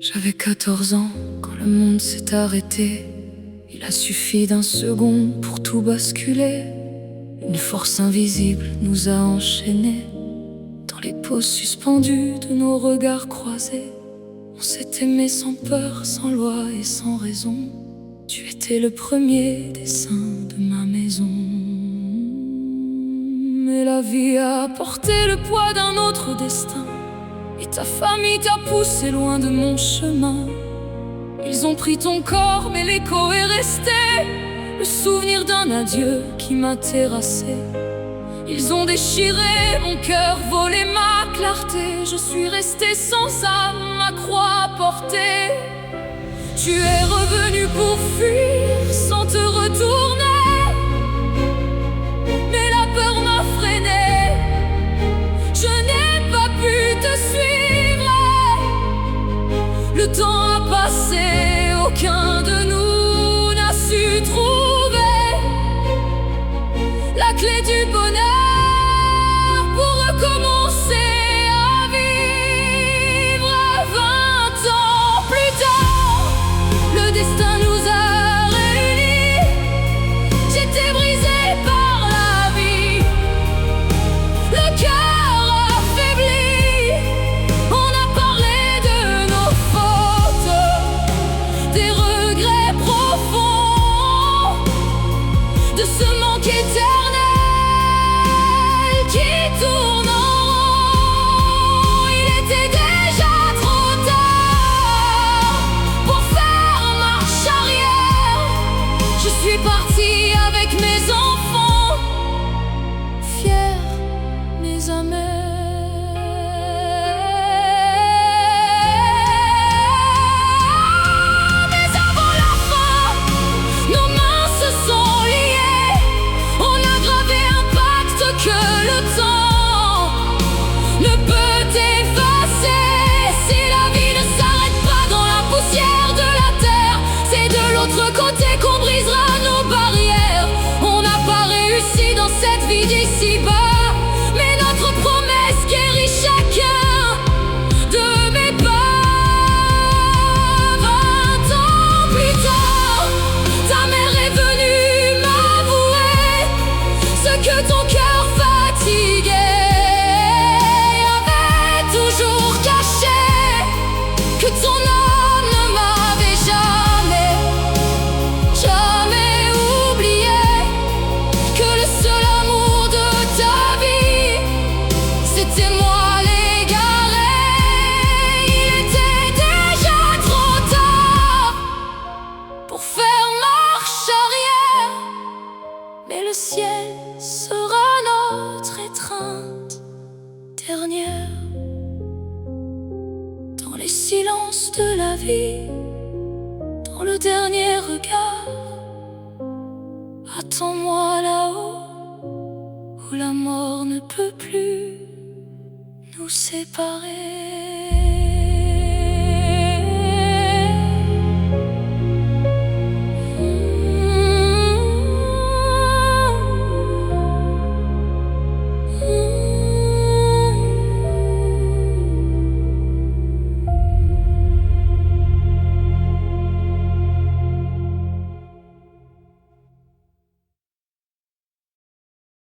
J'avais 14 ans quand le monde s'est arrêté. Il a suffi d'un second pour tout basculer. Une force invisible nous a enchaînés. Dans les pauses suspendues de nos regards croisés, on s'est aimé sans peur, sans loi et sans raison. Tu étais le premier des saints de ma maison. Mais la vie a porté le poids d'un autre destin, et ta famille t'a poussé loin de mon chemin. Ils ont pris ton corps mais l'écho est resté, le souvenir d'un adieu qui m'a terrassé. Ils ont déchiré mon cœur, volé ma clarté. Je suis restée sans âme, ma croix portée. Tu es revenu pour fuir sans te retourner, mais la peur m'a freiné. Je n'ai pas pu te suivre. Le temps a passé, aucun de nous n'a su trouver la clé du bonheur pour recommencer à vivre. 20 ans plus tard, le destin nous a réunis. J'étais brisée par la vie, le cœur affaibli. On a parlé de nos fautes, des regrets profonds, de ce manque éternel qui tourne en rond. Il était déjà trop tard pour faire marche arrière. Je suis partie avec mes enfants, fiers mais amers. Mais avant la fin, nos mains se sont liées. On a gravé un pacte que le temps ne peut effacer. Si la vie ne s'arrête pas dans la poussière de la terre, c'est de l'autre côté qu'on brisera nos barrières. On n'a pas réussi dans cette vie d'ici-bas, mais notre promesse guérit chacun de mes pas. 20 ans plus tard, ta mère est venue m'avouer ce que ton cœur fatigué avait toujours caché, que ton âme ne m'avait jamais oublié, que le seul amour de ta vie, c'était moi l'égaré. Il était déjà trop tard pour faire marche arrière, mais le ciel sera notre étreinte dernière. Dans les silences de la vie, dans le dernier regard, attends-moi là-haut, où la mort ne peut plus nous séparer.